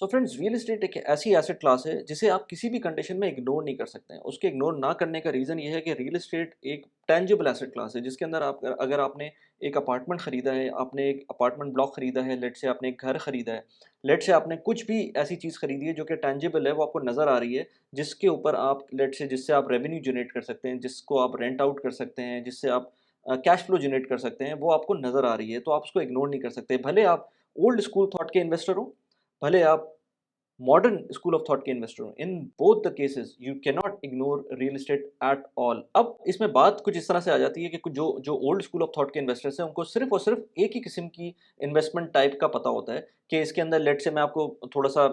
So friends, real estate एक ऐसी asset class है जिसे आप किसी भी कंडीशन में इग्नोर नहीं कर सकते हैं। उसके इग्नोर ना करने का रीज़न ये है कि रियल एस्टेट एक टेंजिबल एसेट क्लास है जिसके अंदर आप अगर आपने एक अपार्टमेंट खरीदा है, आपने एक अपार्टमेंट ब्लॉक खरीदा है, लेट से आपने एक घर खरीदा है, लेट से आपने कुछ भी ऐसी चीज़ खरीदी है जो कि टेंजिबल है, वो आपको नज़र आ रही है, जिसके ऊपर आप लेट से जिससे आप रेवेन्यू जनरेट कर सकते हैं, जिसको आप रेंट आउट कर सकते हैं, जिससे आप कैश फ्लो जनरेट कर सकते हैं, वो आपको नज़र आ रही है, तो आप उसको इग्नोर नहीं कर सकते। भले आप ओल्ड स्कूल थॉट के इन्वेस्टर हो, भले आप modern school of thought के इन्वेस्टर हूँ। In both the cases you can not ignore real estate at all. अब इसमें बात कुछ इस तरह से आ जाती है कि कुछ जो जो ओल्ड स्कूल ऑफ थॉट के इन्वेस्टर्स हैं, उनको सिर्फ और सिर्फ एक ही किस्म की इन्वेस्टमेंट टाइप का पता होता है कि इसके अंदर लेट से मैं आपको थोड़ा सा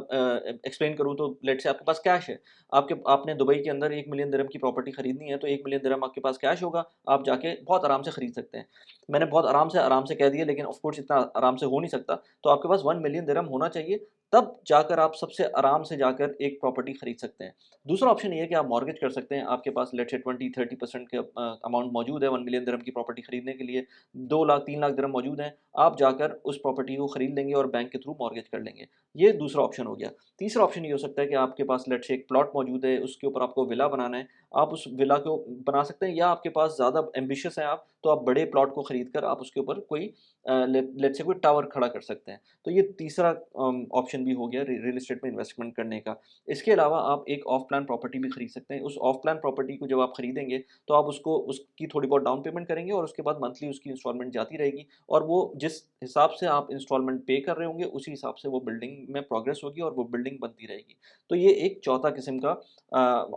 एक्सप्लेन करूँ तो लेट से आपके पास कैश है, आपके आपने दुबई के अंदर 1 मिलियन दिरहम की प्रॉपर्टी खरीदनी है, तो 1 मिलियन दिरहम आपके पास कैश होगा, आप जाके बहुत आराम से खरीद सकते हैं। मैंने बहुत आराम से कह दिया, लेकिन ऑफ कोर्स इतना आराम से हो नहीं सकता। तो आपके पास 1 मिलियन दिरहम होना चाहिए, तब जाकर आप सबसे आराम से जाकर एक प्रॉपर्टी खरीद सकते हैं। दूसरा ऑप्शन ये है कि आप मॉर्गेज कर सकते हैं। आपके पास लेट्स से 20-30% के अमाउंट मौजूद है 1 मिलियन दिरहम की प्रॉपर्टी खरीदने के लिए, 2 लाख 3 लाख दिरहम मौजूद हैं। आप जाकर उस प्रॉपर्टी को खरीद लेंगे और बैंक के थ्रू मॉर्गेज कर लेंगे। ये दूसरा ऑप्शन हो गया। तीसरा ऑप्शन ये हो सकता है कि आपके पास लेट्स से एक प्लॉट मौजूद है, उसके ऊपर आपको विला बनाना है। आप उस विला को बना सकते हैं, या आपके पास ज़्यादा एम्बिशियस हैं आप, तो आप बड़े प्लॉट को खरीद कर आप उसके ऊपर कोई लेट्स से कोई टावर खड़ा कर सकते हैं। तो ये तीसरा ऑप्शन भी हो गया रियल एस्टेट में इन्वेस्टमेंट करने का। इसके अलावा आप एक ऑफ प्लान प्रॉपर्टी भी खरीद सकते हैं। उस ऑफ प्लान प्रॉपर्टी को जब आप खरीदेंगे, तो आप उसको उसकी थोड़ी बहुत डाउन पेमेंट करेंगे और उसके बाद मंथली उसकी इंस्टॉलमेंट जाती रहेगी, और वो जिस हिसाब से आप इंस्टॉलमेंट पे कर रहे होंगे, उसी हिसाब से वो बिल्डिंग में प्रोग्रेस होगी और वो बिल्डिंग बनती रहेगी। तो ये एक चौथा किस्म का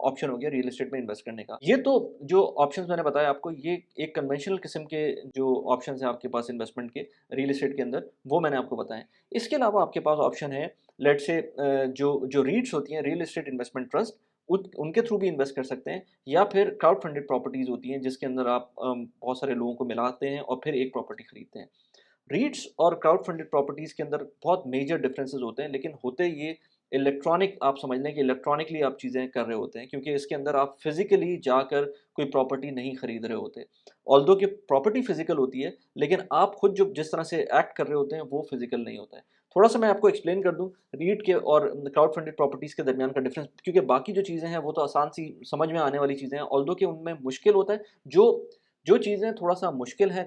ऑप्शन हो गया रियल एस्टेट में इन्वेस्ट करने का। ये तो जो ऑप्शंस मैंने बताया आपको, ये एक कन्वेंशनल किस्म के जो ऑप्शंस हैं आपके पास इन्वेस्टमेंट के रियल एस्टेट के अंदर, वो मैंने आपको बताएँ। इसके अलावा आपके पास ऑप्शन है, लेट्स से जो जो रीट्स होती हैं, रियल एस्टेट इन्वेस्टमेंट ट्रस्ट, उनके थ्रू भी इन्वेस्ट कर सकते हैं, या फिर क्राउड फंडेड प्रॉपर्टीज़ होती हैं जिसके अंदर आप बहुत सारे लोगों को मिलाते हैं और फिर एक प्रॉपर्टी खरीदते हैं। रीट्स और क्राउड फंडेड प्रॉपर्टीज़ के अंदर बहुत मेजर डिफरेंसेस होते हैं, लेकिन होते ये इलेक्ट्रॉनिक, आप समझ लें कि इलेक्ट्रॉनिकली आप चीज़ें कर रहे होते हैं, क्योंकि इसके अंदर आप फिज़िकली जाकर कोई प्रॉपर्टी नहीं खरीद रहे होते। ऑल्दो कि प्रॉपर्टी फिज़िकल होती है, लेकिन आप खुद जो जिस तरह से एक्ट कर रहे होते हैं, वो फिज़िकल नहीं होता है। थोड़ा-सा मैं आपको एक्सप्लेन कर दूँ रीट के और क्राउड फंडेड प्रॉपर्टीज़ के दरमियान का डिफरेंस, क्योंकि बाकी जो चीज़ें हैं वो तो आसान सी समझ में आने वाली चीज़ें हैं, ऑल्दो कि उनमें मुश्किल होता है। जो जो चीज़ें थोड़ा-सा मुश्किल है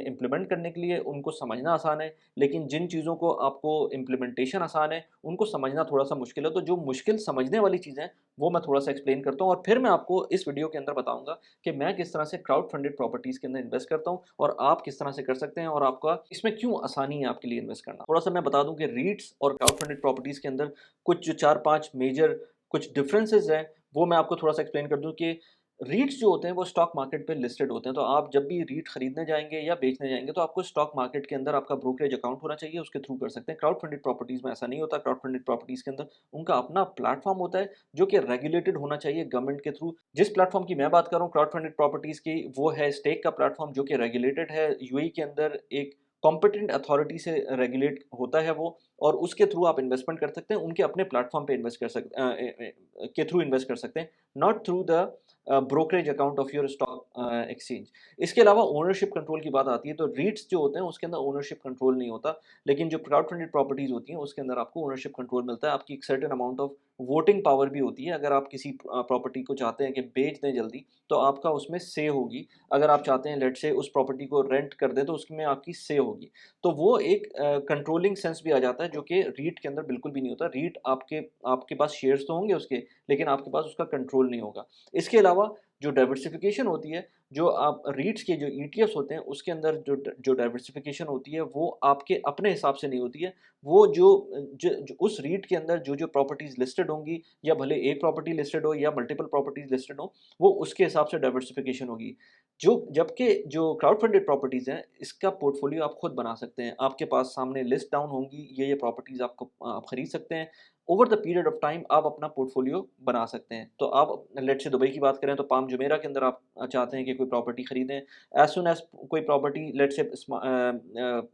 इम्प्लीमेंट करने के लिए, उनको समझना आसान है, लेकिन जिन चीज़ों को आपको इम्प्लीमेंटेशन आसान है, उनको समझना थोड़ा-सा मुश्किल है। तो जो मुश्किल समझने वाली चीज़ें हैं, वो मैं थोड़ा-सा एक्सप्लेन करता हूँ, और फिर मैं आपको इस वीडियो के अंदर बताऊँगा कि मैं किस तरह से क्राउड फंडेड प्रॉपर्टीज़ के अंदर इन्वेस्ट करता हूँ, और आप किस तरह से कर सकते हैं, और आपका इसमें क्यों आसानी है आपके लिए इन्वेस्ट करना। थोड़ा-सा मैं बता दूँ कि रीट्स और क्राउड फंडेड प्रॉपर्टीज़ के अंदर कुछ जो 4-5 मेजर कुछ डिफरेंसेस हैं, वो मैं आपको थोड़ा-सा एक्सप्लेन कर दूँ कि रीट्स जो होते हैं वो स्टॉक मार्केट पे लिस्टेड होते हैं। तो आप जब भी रीट खरीदने जाएँगे या बेचने जाएँगे, तो आपको स्टॉक मार्केट के अंदर आपका ब्रोकरेज अकाउंट होना चाहिए, उसके थ्रू कर सकते हैं। क्राउड फंडेड प्रॉपर्टीज़ में ऐसा नहीं होता। क्राउड फंडेड प्रॉपर्टीज़ के अंदर उनका अपना प्लेटफ़ॉर्म होता है, जो कि रेगुलेटेड होना चाहिए गवर्नमेंट के थ्रू। जिस प्लेटफ़ॉर्म की मैं बात कर रहा हूँ क्राउड फंडेड प्रॉपर्टीज़ की, वो है स्टेक का प्लेटफ़ॉर्म, जो कि रेगुलेटेड है। यूएई के अंदर एक कॉम्पिटेंट अथॉरिटी से रेगुलेट होता है वो, और उसके थ्रू आप इन्वेस्टमेंट कर सकते हैं। उनके अपने प्लेटफ़ॉर्म पे इन्वेस्ट कर के थ्रू इन्वेस्ट कर सकते हैं, not through the brokerage account of your stock exchange. इसके अलावा ओनरशिप कंट्रोल की बात आती है, तो रीट्स जो होते हैं उसके अंदर ओनरशिप कंट्रोल नहीं होता, लेकिन जो क्राउड फंडेड प्रॉपर्टीज़ होती हैं उसके अंदर आपको ओनरशिप कंट्रोल मिलता है। आपकी एक certain amount of voting power भी होती है। अगर आप किसी प्रॉपर्टी को चाहते हैं कि बेच दें जल्दी, तो आपका उसमें से होगी। अगर आप चाहते हैं लेट्स से उस प्रॉपर्टी को रेंट कर दें, तो उसमें आपकी से होगी। तो वो एक कंट्रोलिंग सेंस भी आ जाता है, जो कि रीट के अंदर बिल्कुल भी नहीं होता। रीट आपके आपके पास शेयर्स तो होंगे उसके, लेकिन आपके पास उसका कंट्रोल नहीं होगा। इसके अलावा जो डाइवर्सिफ़िकेशन होती है, जो आप रीट्स के जो ईटीएफ्स होते हैं, उसके अंदर जो डाइवर्सिफ़िकेशन होती है, वो आपके अपने हिसाब से नहीं होती है। वो जो उस रीट के अंदर जो प्रॉपर्टीज़ लिस्टेड होंगी, या भले एक प्रॉपर्टी लिस्टेड हो या मल्टीपल प्रॉपर्टीज़ लिस्टेड हो, वो उसके हिसाब से डाइवर्सिफ़िकेशन होगी। जबकि जो क्राउड फंडेड प्रॉपर्टीज़ हैं, इसका पोर्टफोलियो आप खुद बना सकते हैं। आपके पास सामने लिस्ट डाउन होंगी, ये प्रॉपर्टीज़ आप खरीद सकते हैं। Over the period of time आप अपना पोर्टफोलियो बना सकते हैं। तो आप लेट्स से दुबई की बात करें, तो पाम जुमेरा के अंदर आप चाहते हैं कि कोई प्रॉपर्टी खरीदें। एज़ सून एज़ कोई प्रॉपर्टी लेट्स से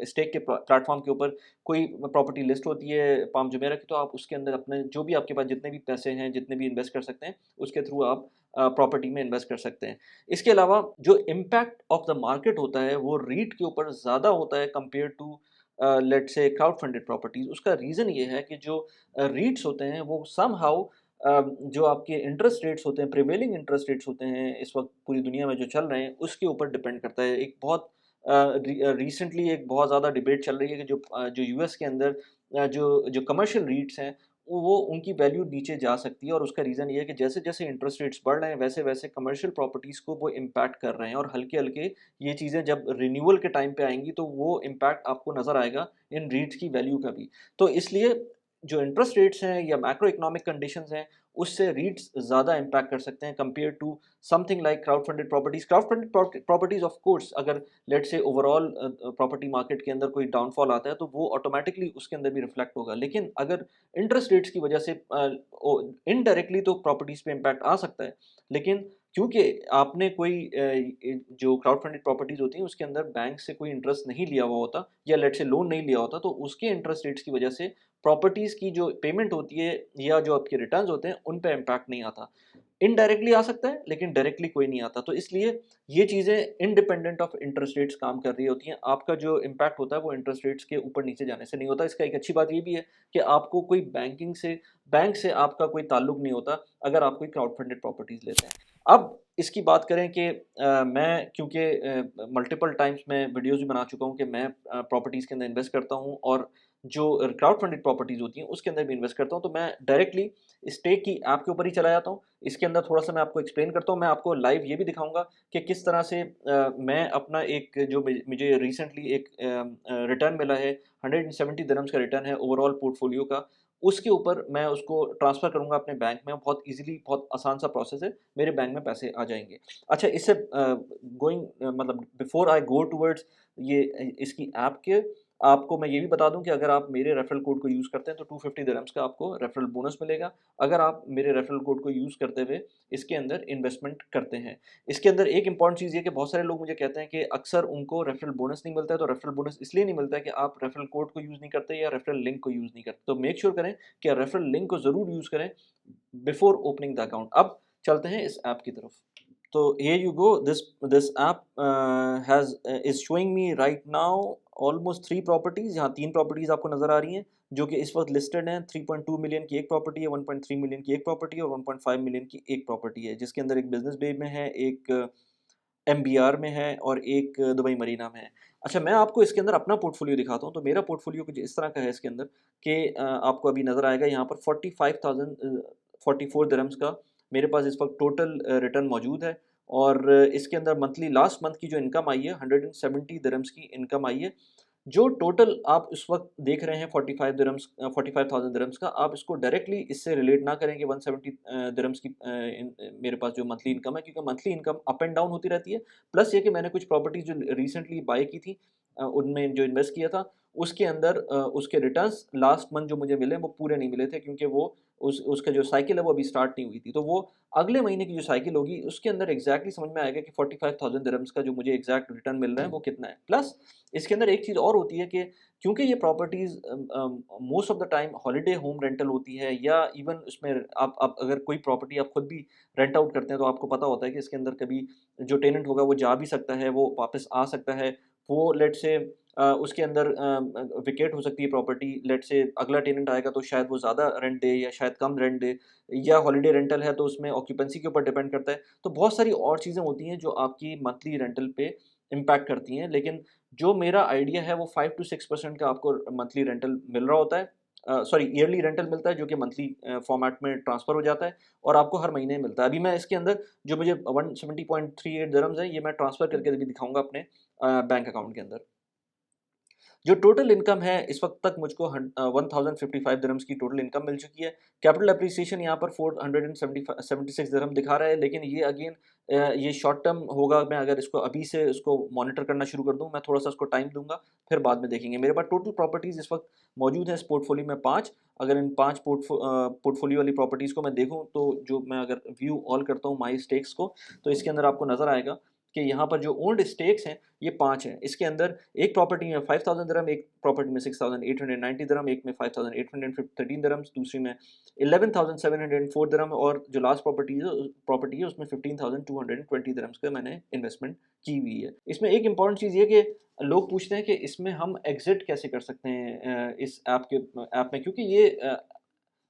स्टेक के प्लेटफ़ॉर्म के ऊपर कोई प्रॉपर्टी लिस्ट होती है पाम जुमेरा की, तो आप उसके अंदर अपने जो भी आपके पास जितने भी पैसे हैं, जितने भी इन्वेस्ट कर सकते हैं, उसके थ्रू आप प्रॉपर्टी में इन्वेस्ट कर सकते हैं। इसके अलावा जो इम्पैक्ट ऑफ द मार्केट होता है, वो रीट के ऊपर ज़्यादा होता है compare to let's say crowd funded properties. उसका रीज़न ये है कि जो रीट्स होते हैं वो समहाउ जो आपके इंटरेस्ट रेट्स होते हैं, प्रिवेलिंग इंटरेस्ट रेट्स होते हैं इस वक़्त पूरी दुनिया में जो चल रहे हैं, उसके ऊपर डिपेंड करता है। एक बहुत रिसेंटली एक बहुत ज़्यादा डिबेट चल रही है कि जो यूएस के अंदर जो कमर्शियल रीट्स हैं, वो उनकी वैल्यू नीचे जा सकती है, और उसका रीज़न ये है कि जैसे-जैसे इंटरेस्ट रेट्स बढ़ रहे हैं, वैसे-वैसे कमर्शियल प्रॉपर्टीज़ को वो इम्पैक्ट कर रहे हैं, और हल्के-हल्के ये चीज़ें जब रिन्यूअल के टाइम पे आएँगी, तो वो इम्पैक्ट आपको नज़र आएगा इन रीट्स की वैल्यू का भी। तो इसलिए जो इंटरेस्ट रेट्स हैं या मैक्रो इकोनॉमिक कंडीशंस हैं, उससे रीट्स ज़्यादा इम्पैक्ट कर सकते हैं compare to something like crowd funded properties. Crowd funded properties of course, अगर let's say overall property market के अंदर कोई डाउनफॉल आता है, तो वो ऑटोमैटिकली उसके अंदर भी रिफ्लेक्ट होगा। लेकिन अगर इंटरेस्ट रेट्स की वजह से इनडायरेक्टली तो प्रॉपर्टीज़ पे इम्पैक्ट आ सकता है, लेकिन क्योंकि आपने कोई जो क्राउड फंडेड प्रॉपर्टीज़ होती हैं, उसके अंदर बैंक से कोई इंटरेस्ट नहीं लिया हुआ होता, या लेट्स से लोन नहीं लिया होता, तो उसके इंटरेस्ट रेट्स की वजह से प्रॉपर्टीज़ की जो पेमेंट होती है या जो आपके रिटर्न्स होते हैं, उन पे इम्पैक्ट नहीं आता। इनडायरेक्टली आ सकता है, लेकिन डायरेक्टली कोई नहीं आता। तो इसलिए ये चीज़ें इंडिपेंडेंट ऑफ इंटरेस्ट रेट्स काम कर रही होती हैं। आपका जो इम्पैक्ट होता है वो इंटरेस्ट रेट्स के ऊपर-नीचे जाने से नहीं होता। इसका एक अच्छी बात ये भी है कि आपको कोई बैंक से आपका कोई ताल्लुक नहीं होता, अगर आप कोई क्राउड फंडेड प्रॉपर्टीज़ लेते हैं। अब इसकी बात करें कि मैं क्योंकि मल्टीपल टाइम्स मैं वीडियोज़ भी बना चुका हूँ कि मैं प्रॉपर्टीज़ के अंदर इन्वेस्ट करता हूँ, और जो क्राउड फंडेड प्रॉपर्टीज़ होती हैं, उसके अंदर भी इन्वेस्ट करता हूँ, तो मैं डायरेक्टली स्टेक की ऐप के ऊपर ही चला जाता हूँ। इसके अंदर थोड़ा-सा मैं आपको एक्सप्लेन करता हूँ, मैं आपको लाइव ये भी दिखाऊँगा कि किस तरह से मैं अपना एक जो मुझे रिसेंटली एक रिटर्न मिला है, 170 दिरहम्स का रिटर्न है ओवरऑल पोर्टफोलियो का, उसके ऊपर मैं उसको ट्रांसफ़र करूँगा अपने बैंक में। बहुत ईज़िली, बहुत आसान सा प्रोसेस है, मेरे बैंक में पैसे आ जाएँगे। अच्छा, इससे मतलब बिफोर आई गो टुवर्ड्स ये इसकी ऐप के, आपको मैं ये भी बता दूँ कि अगर आप मेरे रेफ़रल कोड को यूज़ करते हैं, तो 250 दिरहम्स का आपको रेफ़रल बोनस मिलेगा, अगर आप मेरे रेफ़रल कोड को यूज़ करते हुए इसके अंदर इन्वेस्टमेंट करते हैं। इसके अंदर एक इम्पॉर्टेंट चीज़ ये है कि बहुत सारे लोग मुझे कहते हैं कि अक्सर उनको रेफ़रल बोनस नहीं मिलता है, तो रेफ़रल बोनस इसलिए नहीं मिलता है कि आप रेफ़रल कोड को यूज़ नहीं करते या रेफ़रल लिंक को यूज़ नहीं करते। तो मेक श्योर करें कि रेफ़रल लिंक को ज़रूर यूज़ करें बिफोर ओपनिंग द अकाउंट। अब चलते हैं इस ऐप की तरफ। तो here you go, this app is showing me right now almost 3 properties. यहाँ 3 प्रॉपर्टीज़ आपको नज़र आ रही हैं, जो कि इस वक्त लिस्टेड हैं। 3.2 मिलियन की एक प्रॉपर्टी है, 1.3 मिलियन की एक प्रॉपर्टी है, और 1.5 मिलियन की एक प्रॉपर्टी है, जिसके अंदर एक बिजनेस बे में है, एक एमबीआर में है, और एक दुबई मरीना में है। अच्छा, मैं आपको इसके अंदर अपना पोर्टफोलियो दिखाता हूँ। तो मेरा पोर्टफोलियो कुछ इस तरह का है इसके अंदर कि आपको अभी नज़र आएगा यहाँ पर 44 दिरहम्स का मेरे पास इस वक्त टोटल रिटर्न मौजूद है, और इसके अंदर मंथली लास्ट मंथ की जो इनकम आई है, 170 दिरहम्स की इनकम आई है। जो टोटल आप इस वक्त देख रहे हैं 45,000 दिरहम्स का, आप इसको डायरेक्टली इससे रिलेट ना करें कि 170 दिरहम्स की मेरे पास जो मंथली इनकम है, क्योंकि monthly income up and down होती रहती है। प्लस ये कि मैंने कुछ प्रॉपर्टी जो रिसेंटली बाय की थी, उनमें जो इन्वेस्ट किया था, उसके अंदर उसके रिटर्न्स लास्ट मंथ जो मुझे मिले वो पूरे नहीं मिले थे, क्योंकि वो उसका जो साइकिल है वो अभी स्टार्ट नहीं हुई थी। तो वो अगले महीने की जो साइकिल होगी, उसके अंदर एग्जैक्टली समझ में आएगा कि 45,000 दिरहम्स का जो मुझे एग्जैक्ट रिटर्न मिल रहा है वो कितना है। प्लस इसके अंदर एक चीज़ और होती है कि क्योंकि ये properties most of the time holiday home rental होती है, या इवन उसमें आप अगर कोई प्रॉपर्टी आप खुद भी रेंट आउट करते हैं, तो आपको पता होता है कि इसके अंदर कभी जो टेनेंट होगा वो जा भी सकता है, वो वापस आ सकता है। वो लेट्स से उसके अंदर वेकेट हो सकती है प्रॉपर्टी, लेट्स से अगला टेनेंट आएगा तो शायद वो ज़्यादा रेंट दे या शायद कम रेंट दे, या हॉलिडे रेंटल है तो उसमें ऑक्यूपेंसी के ऊपर डिपेंड करता है। तो बहुत सारी और चीज़ें होती हैं जो आपकी मंथली रेंटल पे इम्पैक्ट करती हैं, लेकिन जो मेरा आइडिया है वो 5 टू 6% का आपको मंथली रेंटल मिल रहा होता है। सॉरी, ईयरली रेंटल मिलता है, जो कि मंथली फॉर्मेट में ट्रांसफ़र हो जाता है, और आपको हर महीने मिलता है। अभी मैं इसके अंदर जो मुझे 170.38 दिरहम्स है, ये मैं ट्रांसफ़र करके अभी दिखाऊँगा अपने बैंक अकाउंट के अंदर। जो टोटल इनकम है इस वक़्त तक मुझको 1055 दिरहम्स की टोटल इनकम मिल चुकी है। कैपिटल एप्रिसिएशन यहाँ पर 476 दिरहम दिखा रहा है, लेकिन ये अगेन ये शॉर्ट टर्म होगा। मैं अगर इसको अभी से इसको मॉनिटर करना शुरू कर दूँ, मैं थोड़ा-सा इसको टाइम दूँगा, फिर बाद में देखेंगे। मेरे पास टोटल प्रॉपर्टीज़ इस वक़्त मौजूद हैं इस पोर्टफोलियो में 5। अगर इन 5 पोर्टफोलियो वाली प्रॉपर्टीज़ को मैं देखूँ, तो जो मैं अगर व्यू ऑल करता हूँ माई स्टेक्स को, तो इसके अंदर आपको नज़र आएगा कि यहाँ पर जो ओन्ड स्टेक्स हैं ये 5 हैं। इसके अंदर एक प्रॉपर्टी में 5000 दिरहम, एक प्रॉपर्टी में 6890 दिरहम, एक में 5813 दिरहम्स, दूसरी में 11704 दिरहम, और जो लास्ट प्रॉपर्टी है उसमें 15220 दिरहम्स का मैंने इन्वेस्टमेंट की हुई है। इसमें एक इम्पॉर्टेंट चीज़ ये कि लोग पूछते हैं कि इसमें हम एग्ज़िट कैसे कर सकते हैं इस ऐप में, क्योंकि ये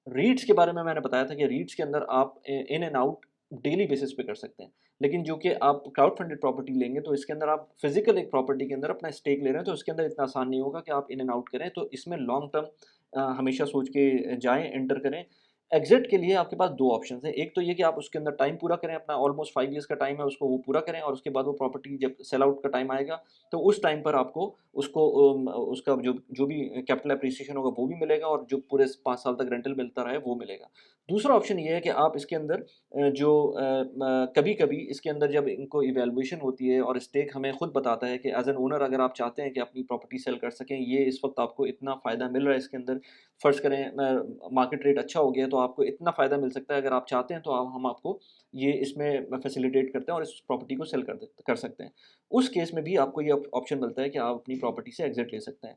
रीट्स के बारे में मैंने बताया था कि रीट्स के अंदर आप in and out daily basis पे कर सकते हैं। लेकिन जो कि आप क्राउड फंडेड प्रॉपर्टी लेंगे तो इसके अंदर आप फिजिकल एक प्रॉपर्टी के अंदर अपना स्टेक ले रहे हैं, तो इसके अंदर इतना आसान नहीं होगा कि आप इन एंड आउट करें। तो इसमें लॉन्ग टर्म हमेशा सोच के जाएं, एंटर करें। एग्जिट के लिए आपके पास दो ऑप्शन हैं। एक तो ये कि आप उसके अंदर टाइम पूरा करें, अपना ऑलमोस्ट 5 ईयर्स का टाइम है उसको वो पूरा करें, और उसके बाद वो प्रॉपर्टी जब सेल आउट का टाइम आएगा तो उस टाइम पर आपको उसका जो जो भी कैपिटल एप्रिसिएशन होगा वो भी मिलेगा, और जो पूरे 5 साल तक रेंटल मिलता रहे वो मिलेगा। दूसरा ऑप्शन ये है कि आप इसके अंदर कभी-कभी इसके अंदर जब इनको इवैल्यूएशन होती है और स्टेक हमें खुद बताता है कि एज़ एन ओनर अगर आप चाहते हैं कि अपनी प्रॉपर्टी सेल कर सकें, ये इस वक़्त आपको इतना फ़ायदा मिल रहा है इसके अंदर, फ़र्ज़ करें मार्केट रेट अच्छा हो गया है तो आपको इतना फ़ायदा मिल सकता है, अगर आप चाहते हैं तो हम आपको ये इसमें फैसिलिटेट करते हैं और इस प्रॉपर्टी को सेल कर सकते हैं। उस केस में भी आपको ये ऑप्शन मिलता है कि आप अपनी प्रॉपर्टी से एग्ज़िट ले सकते हैं।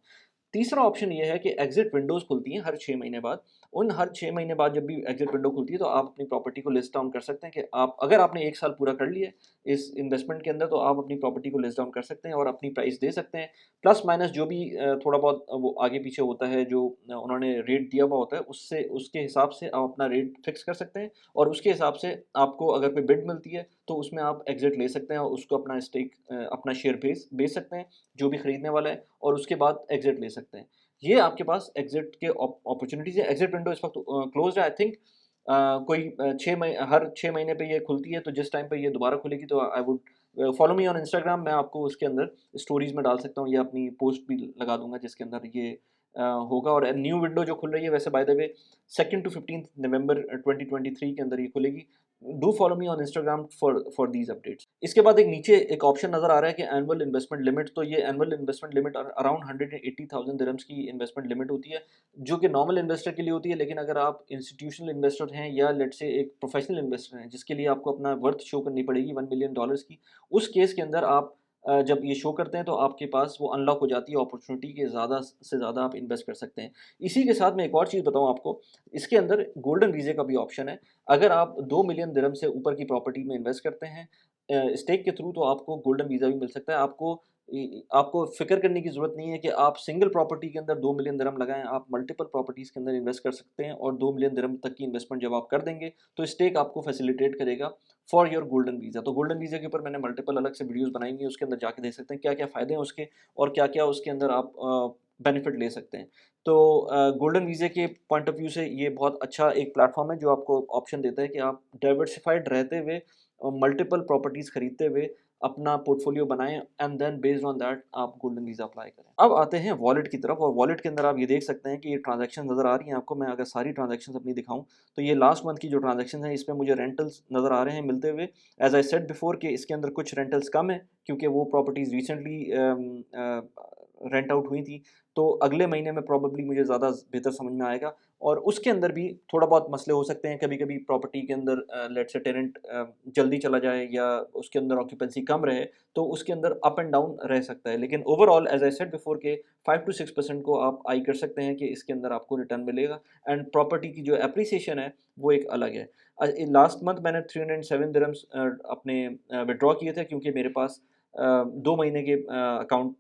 तीसरा ऑप्शन ये है कि एग्ज़िट विंडोज़ खुलती हैं हर 6 महीने बाद। उन हर 6 महीने बाद जब भी एग्ज़िट विंडो खुलती है तो आप अपनी प्रॉपर्टी को लिस्ट डाउन कर सकते हैं कि आप अगर आपने 1 साल पूरा कर लिया है इस इन्वेस्टमेंट के अंदर, तो आप अपनी प्रॉपर्टी को लिस्ट डाउन कर सकते हैं और अपनी प्राइस दे सकते हैं। प्लस माइनस जो भी थोड़ा बहुत वो आगे पीछे होता है, जो उन्होंने रेट दिया हुआ होता है उससे उसके हिसाब से आप अपना रेट फिक्स कर सकते हैं, और उसके हिसाब से आपको अगर कोई बिड मिलती है तो उसमें आप एग्ज़िट ले सकते हैं और उसको अपना स्टेक अपना शेयर बेच सकते हैं, जो भी खरीदने वाला है, और उसके बाद एग्ज़िट ले सकते हैं। ये आपके पास एग्ज़िट के अपॉर्चुनिटीज़ है। एग्ज़िट विंडो इस वक़्त क्लोज़्ड है आई थिंक। कोई 6 मही हर 6 महीने पे ये खुलती है, तो जिस टाइम पे ये दोबारा खुलेगी तो I would follow me on Instagram. मैं आपको उसके अंदर स्टोरीज़ में डाल सकता हूँ या अपनी पोस्ट भी लगा दूँगा जिसके अंदर ये होगा। और न्यू विंडो जो खुल रही है वैसे by the way 2nd to 15th November 2023 के अंदर ये खुलेगी। Do follow me on Instagram for these updates. इसके बाद एक नीचे एक ऑप्शन नज़र आ रहा है कि एनुअल इन्वेस्टमेंट लिमिट। तो ये annual investment limit around 180,000 dirhams की इन्वेस्टमेंट लिमिट होती है, जो कि नॉर्मल इन्वेस्टर के लिए होती है। लेकिन अगर आप इंस्टीट्यूशनल इन्वेस्टर हैं या लेट्स से एक प्रोफेशनल इन्वेस्टर हैं जिसके लिए आपको अपना वर्थ शो करनी पड़ेगी $1 मिलियन की, उस केस के अंदर आप जब ये शो करते हैं तो आपके पास वो अनलॉक हो जाती है अपॉर्चुनिटी के, ज़्यादा से ज़्यादा आप इन्वेस्ट कर सकते हैं। इसी के साथ मैं एक और चीज़ बताऊँ आपको, इसके अंदर गोल्डन वीज़े का भी ऑप्शन है। अगर आप 2 मिलियन दिरहम से ऊपर की प्रॉपर्टी में इन्वेस्ट करते हैं स्टेक के थ्रू, तो आपको गोल्डन वीज़ा भी मिल सकता है। आपको फ़िक्र करने की ज़रूरत नहीं है कि आप सिंगल प्रॉपर्टी के अंदर 2 मिलियन दिरहम लगाएँ, आप मल्टीपल प्रॉपर्टीज़ के अंदर इन्वेस्ट कर सकते हैं, और 2 मिलियन दिरहम तक की इन्वेस्टमेंट जब आप कर देंगे, तो स्टेक आपको फैसिलिटेट करेगा फॉर योर गोल्डन वीज़ा। तो गोल्डन वीज़ा के ऊपर मैंने मल्टीपल अलग से वीडियोज़ बनाई हुई हैं, उसके अंदर जाके देख सकते हैं क्या-क्या फ़ायदे हैं उसके, और क्या-क्या उसके अंदर आप बेनिफिट ले सकते हैं। तो गोल्डन वीज़े के पॉइंट ऑफ व्यू से ये बहुत अच्छा एक प्लेटफ़ॉर्म है जो आपको ऑप्शन देता है कि आप डाइवर्सिफ़ाइड रहते हुए मल्टीपल प्रॉपर्टीज़ खरीदते हुए अपना पोर्टफोलियो बनाएँ, and then based on that आप गोल्डन वीज़ा अप्लाई करें। अब आते हैं वॉलेट की तरफ, और वॉलेट के अंदर आप ये देख सकते हैं कि ये ट्रांज़ैक्शन नज़र आ रही हैं आपको। मैं अगर सारी ट्रांज़ैक्शंस अपनी दिखाऊँ तो ये लास्ट मंथ की जो ट्रांज़ैक्शन है इसमें मुझे रेंटल्स नज़र आ रहे हैं मिलते हुए। एज़ आई सेड बिफोर कि इसके अंदर कुछ रेंटल्स कम है क्योंकि वो प्रॉपर्टीज़ रिसेंटली रेंट आउट हुई थी, तो अगले महीने में प्रॉबेबली मुझे ज़्यादा बेहतर समझ में आएगा। और उसके अंदर भी थोड़ा बहुत मसले हो सकते हैं, कभी-कभी प्रॉपर्टी के अंदर लेट्स से टेनेंट जल्दी चला जाए या उसके अंदर ऑक्यूपेंसी कम रहे, तो उसके अंदर अप एंड डाउन रह सकता है। लेकिन overall as I said before के 5 टू 6% को आप आई कर सकते हैं कि इसके अंदर आपको रिटर्न मिलेगा, एंड प्रॉपर्टी की जो एप्रिसिएशन है वो एक अलग है। लास्ट मंथ मैंने 307 दिरहम्स अपने विथड्रॉ किए थे क्योंकि मेरे पास 2 महीने के अकाउंट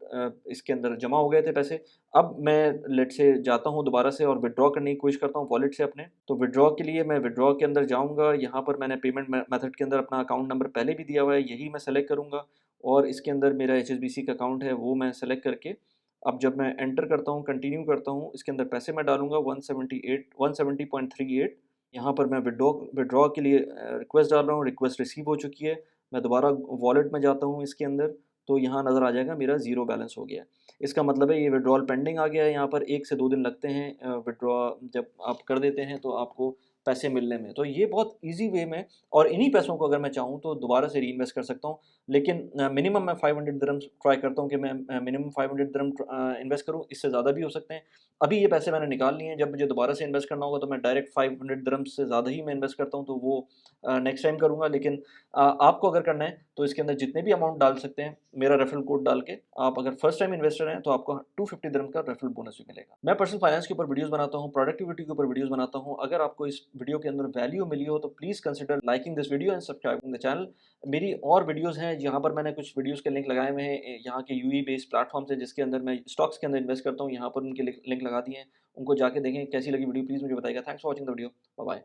इसके अंदर जमा हो गए थे पैसे। अब मैं लेट्स से जाता हूँ दोबारा से और विथड्रॉ करने की कोशिश करता हूँ वॉलेट से अपने। तो विथड्रॉ के लिए मैं विथड्रॉ के अंदर जाऊँगा, यहाँ पर मैंने पेमेंट मेथड के अंदर अपना अकाउंट नंबर पहले भी दिया हुआ है, यही मैं सेलेक्ट करूँगा, और इसके अंदर मेरा एचएसबीसी का अकाउंट है वो मैं सेलेक्ट करके अब जब मैं एंटर करता हूँ, कंटिन्यू करता हूँ, इसके अंदर पैसे मैं डालूँगा 170.38 यहाँ पर मैं विथड्रॉ के लिए रिक्वेस्ट डाल रहा हूँ, रिक्वेस्ट रिसीव हो चुकी है। मैं दोबारा वॉलेट में जाता हूँ इसके अंदर, तो यहाँ नज़र आ जाएगा मेरा ज़ीरो बैलेंस हो गया है। इसका मतलब है ये विथड्रॉल पेंडिंग आ गया है, यहाँ पर 1 से 2 दिन लगते हैं विथड्रॉ जब आप कर देते हैं तो आपको पैसे मिलने में। तो ये बहुत ईज़ी वे में, और इन्हीं पैसों को अगर मैं चाहूँ तो दोबारा से रीइन्वेस्ट कर सकता हूँ। लेकिन मिनिमम मैं 500 दिरहम्स ट्राई करता हूँ कि मैं मिनिमम 500 दिरहम इन्वेस्ट करूँ, इससे ज़्यादा भी हो सकते हैं। अभी ये पैसे मैंने निकाल लिए हैं, जब मुझे दोबारा से इन्वेस्ट करना होगा तो मैं डायरेक्ट 500 दिरहम्स से ज़्यादा ही मैं इन्वेस्ट करता हूँ, तो वो नेक्स्ट टाइम करूँगा। लेकिन आपको अगर करना है तो इसके अंदर जितने भी अमाउंट डाल सकते हैं, मेरा रेफरल कोड डाल के, आप अगर फर्स्ट टाइम इन्वेस्टर हैं तो आपको 250 दिरहम का रेफरल बोनस भी मिलेगा। मैं पर्सनल फाइनेंस के ऊपर वीडियोज़ बनाता हूँ, प्रोडक्टिविटी के ऊपर वीडियोज़ बनाता हूँ। अगर आपको इस वीडियो के अंदर वैल्यू मिली हो तो please consider liking this video and subscribing the channel. मेरी और वीडियोज़ हैं, यहाँ पर मैंने कुछ वीडियोज़ के लिंक लगाए हुए हैं, यहाँ के यूएई बेस्ड प्लेटफ़ॉर्म से जिसके अंदर मैं स्टॉक्स के अंदर इन्वेस्ट करता हूँ, यहाँ पर उनके लिंक लगा दिए हैं। उनको जाके देखें, कैसी लगी वीडियो प्लीज़ मुझे बताइएगा। Thanks for watching the video. Bye bye.